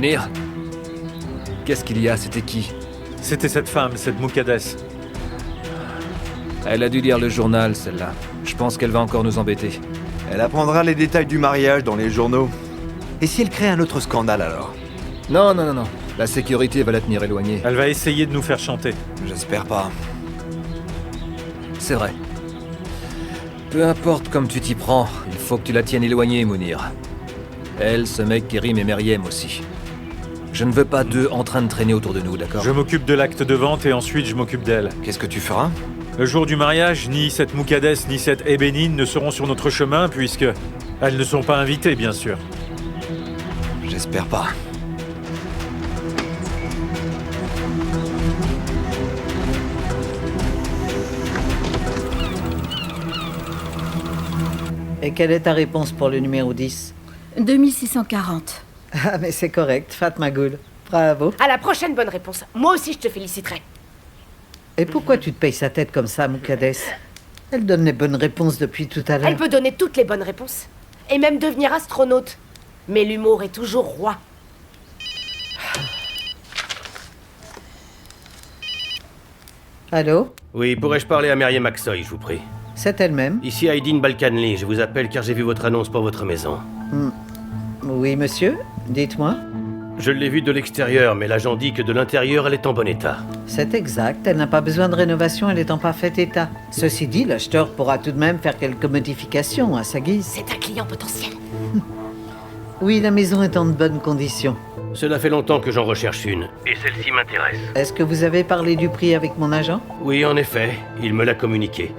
Mounir? Qu'est-ce qu'il y a? C'était qui? C'était cette femme, cette Muqaddes. Elle a dû lire le journal, celle-là. Je pense qu'elle va encore nous embêter. Elle apprendra les détails du mariage dans les journaux. Et si elle crée un autre scandale alors? Non. La sécurité va la tenir éloignée. Elle va essayer de nous faire chanter. J'espère pas. C'est vrai. Peu importe comme tu t'y prends, il faut que tu la tiennes éloignée, Mounir. Elle, ce mec, Kerim et Meriem aussi. Je ne veux pas d'eux en train de traîner autour de nous, d'accord? Je m'occupe de l'acte de vente et ensuite je m'occupe d'elle. Qu'est-ce que tu feras? Le jour du mariage, ni cette Muqaddes ni cette Ébénine ne seront sur notre chemin puisque elles ne sont pas invitées, bien sûr. J'espère pas. Et quelle est ta réponse pour le numéro 10? 2640. Ah, mais c'est correct, Fatma Goul. Bravo. À la prochaine bonne réponse. Moi aussi, je te féliciterai. Et pourquoi tu te payes sa tête comme ça, Muqaddes? Elle donne les bonnes réponses depuis tout à l'heure. Elle peut donner toutes les bonnes réponses. Et même devenir astronaute. Mais l'humour est toujours roi. Allô? Oui, pourrais-je parler à Meriem Aksoy, je vous prie? C'est elle-même? Ici Aydin Balkanli, je vous appelle car j'ai vu votre annonce pour votre maison. Oui, monsieur? Dites-moi. Je l'ai vue de l'extérieur, mais l'agent dit que de l'intérieur, elle est en bon état. C'est exact, elle n'a pas besoin de rénovation, elle est en parfait état. Ceci dit, l'acheteur pourra tout de même faire quelques modifications à sa guise. C'est un client potentiel. Oui, la maison est en de bonnes conditions. Cela fait longtemps que j'en recherche une, et celle-ci m'intéresse. Est-ce que vous avez parlé du prix avec mon agent? Oui, en effet, il me l'a communiqué.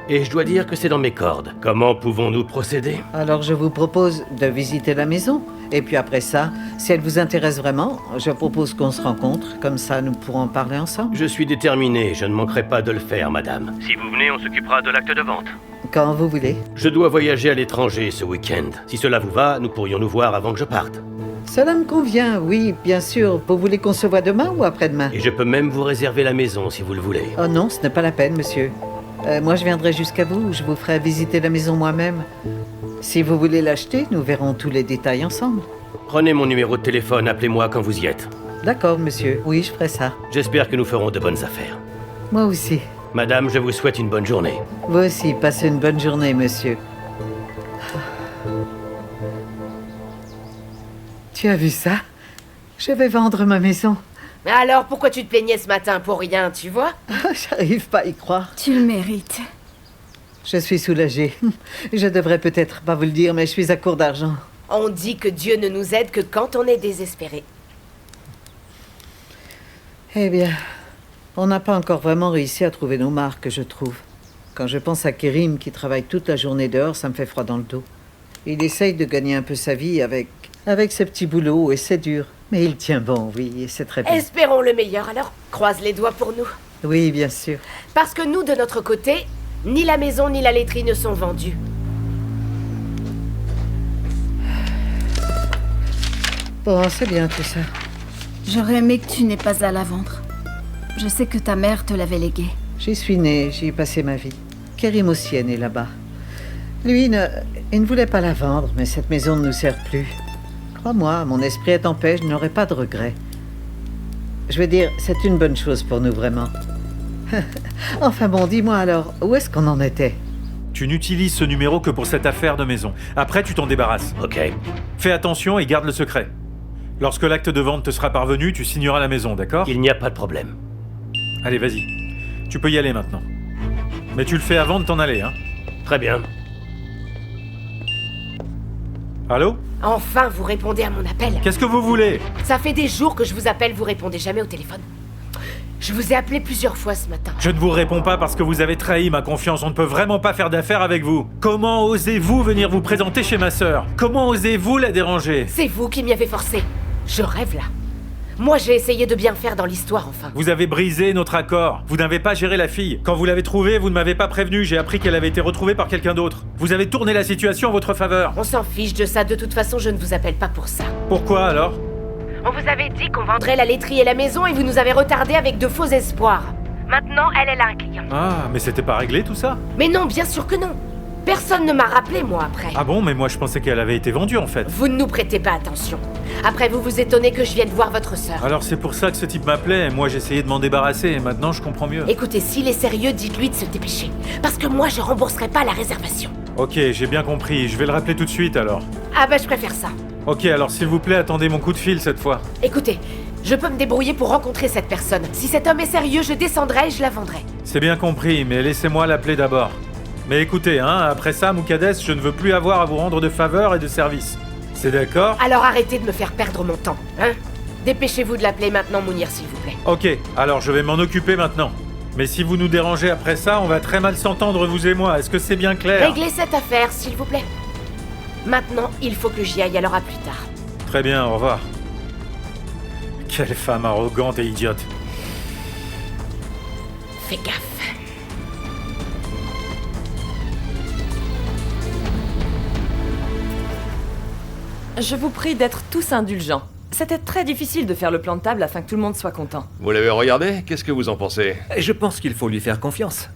Et je dois dire que c'est dans mes cordes. Comment pouvons-nous procéder? Alors je vous propose de visiter la maison. Et puis après ça, si elle vous intéresse vraiment, je propose qu'on se rencontre. Comme ça, nous pourrons en parler ensemble. Je suis déterminé, je ne manquerai pas de le faire, madame. Si vous venez, on s'occupera de l'acte de vente. Quand vous voulez. Je dois voyager à l'étranger ce week-end. Si cela vous va, nous pourrions nous voir avant que je parte. Cela me convient, oui, bien sûr. Vous voulez qu'on se voit demain ou après-demain? Et je peux même vous réserver la maison si vous le voulez. Oh non, ce n'est pas la peine, monsieur. Moi, je viendrai jusqu'à vous. Je vous ferai visiter la maison moi-même. Si vous voulez l'acheter, nous verrons tous les détails ensemble. Prenez mon numéro de téléphone, appelez-moi quand vous y êtes. D'accord, monsieur. Oui, je ferai ça. J'espère que nous ferons de bonnes affaires. Moi aussi. Madame, je vous souhaite une bonne journée. Vous aussi, passez une bonne journée, monsieur. Tu as vu ça? Je vais vendre ma maison. Mais alors, pourquoi tu te plaignais ce matin pour rien, tu vois? J'arrive pas à y croire. Tu le mérites. Je suis soulagée. Je devrais peut-être pas vous le dire, mais je suis à court d'argent. On dit que Dieu ne nous aide que quand on est désespéré. Eh bien, on n'a pas encore vraiment réussi à trouver nos marques, je trouve. Quand je pense à Kerim qui travaille toute la journée dehors, ça me fait froid dans le dos. Il essaye de gagner un peu sa vie avec ses petits boulots et c'est dur. Mais il tient bon, oui, et c'est très bien. Espérons le meilleur, alors croise les doigts pour nous. Oui, bien sûr. Parce que nous, de notre côté, ni la maison ni la laiterie ne sont vendues. Bon, c'est bien tout ça. J'aurais aimé que tu n'aies pas à la vendre. Je sais que ta mère te l'avait léguée. J'y suis née, j'y ai passé ma vie. Kerim aussi est né là-bas. Lui, il ne voulait pas la vendre, mais cette maison ne nous sert plus. Crois-moi, mon esprit est en paix, je n'aurai pas de regrets. Je veux dire, c'est une bonne chose pour nous, vraiment. Enfin bon, dis-moi alors, où est-ce qu'on en était? Tu n'utilises ce numéro que pour cette affaire de maison. Après, tu t'en débarrasses. Ok. Fais attention et garde le secret. Lorsque l'acte de vente te sera parvenu, tu signeras la maison, d'accord? Il n'y a pas de problème. Allez, vas-y. Tu peux y aller maintenant. Mais tu le fais avant de t'en aller, hein? Très bien. Allô? Enfin, vous répondez à mon appel. Qu'est-ce que vous voulez? Ça fait des jours que je vous appelle, vous répondez jamais au téléphone. Je vous ai appelé plusieurs fois ce matin. Je ne vous réponds pas parce que vous avez trahi ma confiance. On ne peut vraiment pas faire d'affaires avec vous. Comment osez-vous venir vous présenter chez ma sœur? Comment osez-vous la déranger? C'est vous qui m'y avez forcé. Je rêve là. Moi, j'ai essayé de bien faire dans l'histoire, enfin. Vous avez brisé notre accord. Vous n'avez pas géré la fille. Quand vous l'avez trouvée, vous ne m'avez pas prévenu. J'ai appris qu'elle avait été retrouvée par quelqu'un d'autre. Vous avez tourné la situation en votre faveur. On s'en fiche de ça. De toute façon, je ne vous appelle pas pour ça. Pourquoi alors? On vous avait dit qu'on vendrait la laiterie et la maison et vous nous avez retardé avec de faux espoirs. Maintenant, elle a un client. Ah, mais c'était pas réglé tout ça? Mais non, bien sûr que non. Personne ne m'a rappelé, moi, après. Ah bon, mais moi je pensais qu'elle avait été vendue en fait. Vous ne nous prêtez pas attention. Après, vous vous étonnez que je vienne voir votre sœur. Alors c'est pour ça que ce type m'appelait, et moi j'essayais de m'en débarrasser, et maintenant je comprends mieux. Écoutez, s'il est sérieux, dites-lui de se dépêcher. Parce que moi, je rembourserai pas la réservation. Ok, j'ai bien compris, je vais le rappeler tout de suite alors. Ah bah, je préfère ça. Ok, alors s'il vous plaît, attendez mon coup de fil cette fois. Écoutez, je peux me débrouiller pour rencontrer cette personne. Si cet homme est sérieux, je descendrai et je la vendrai. C'est bien compris, mais laissez-moi l'appeler d'abord. Mais écoutez, après ça, Moukades, je ne veux plus avoir à vous rendre de faveurs et de services. C'est d'accord? Alors arrêtez de me faire perdre mon temps, hein? Dépêchez-vous de l'appeler maintenant, Mounir, s'il vous plaît. Ok, alors je vais m'en occuper maintenant. Mais si vous nous dérangez après ça, on va très mal s'entendre, vous et moi. Est-ce que c'est bien clair? Réglez cette affaire, s'il vous plaît. Maintenant, il faut que j'y aille, alors à plus tard. Très bien, au revoir. Quelle femme arrogante et idiote. Fais gaffe. Je vous prie d'être tous indulgents. C'était très difficile de faire le plan de table afin que tout le monde soit content. Vous l'avez regardé? Qu'est-ce que vous en pensez? Je pense qu'il faut lui faire confiance.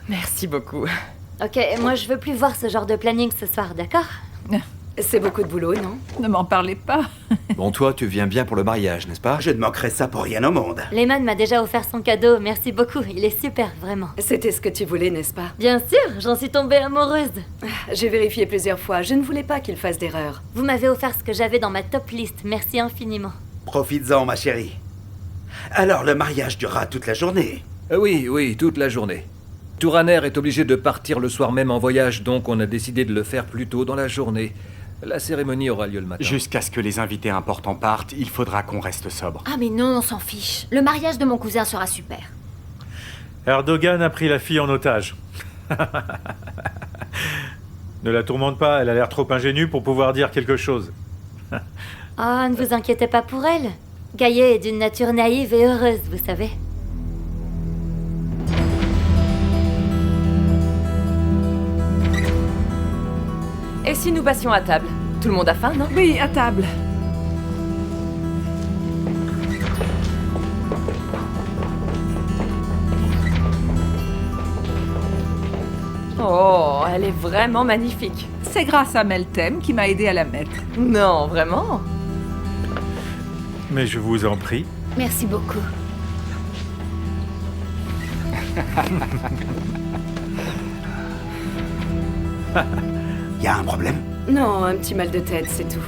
Merci beaucoup. Ok, moi je veux plus voir ce genre de planning ce soir, d'accord? C'est beaucoup de boulot, non? Ne m'en parlez pas. Bon, toi, tu viens bien pour le mariage, n'est-ce pas? Je ne manquerai ça pour rien au monde. Lehman m'a déjà offert son cadeau, merci beaucoup, il est super, vraiment. C'était ce que tu voulais, n'est-ce pas? Bien sûr, j'en suis tombée amoureuse. J'ai vérifié plusieurs fois, je ne voulais pas qu'il fasse d'erreur. Vous m'avez offert ce que j'avais dans ma top list, merci infiniment. Profites-en, ma chérie. Alors, le mariage durera toute la journée? Oui, toute la journée. Touraner est obligé de partir le soir même en voyage, donc on a décidé de le faire plus tôt dans la journée. La cérémonie aura lieu le matin. Jusqu'à ce que les invités importants partent, il faudra qu'on reste sobre. Ah mais non, on s'en fiche. Le mariage de mon cousin sera super. Erdogan a pris la fille en otage. Ne la tourmente pas, elle a l'air trop ingénue pour pouvoir dire quelque chose. Oh, ne vous inquiétez pas pour elle. Gaïa est d'une nature naïve et heureuse, vous savez. Et si nous passions à table? Tout le monde a faim, non? Oui, à table. Oh, elle est vraiment magnifique. C'est grâce à Meltem qui m'a aidé à la mettre. Non, vraiment? Mais je vous en prie. Merci beaucoup. Y a un problème? Non, un petit mal de tête, c'est tout.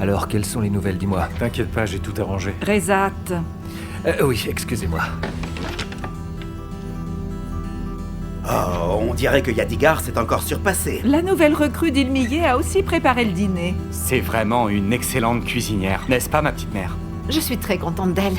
Alors, quelles sont les nouvelles, dis-moi? T'inquiète pas, j'ai tout arrangé. Rezat. Oui, excusez-moi. Oh, on dirait que Yadigar s'est encore surpassé. La nouvelle recrue d'Ilmiyé a aussi préparé le dîner. C'est vraiment une excellente cuisinière, n'est-ce pas, ma petite mère? Je suis très contente d'elle.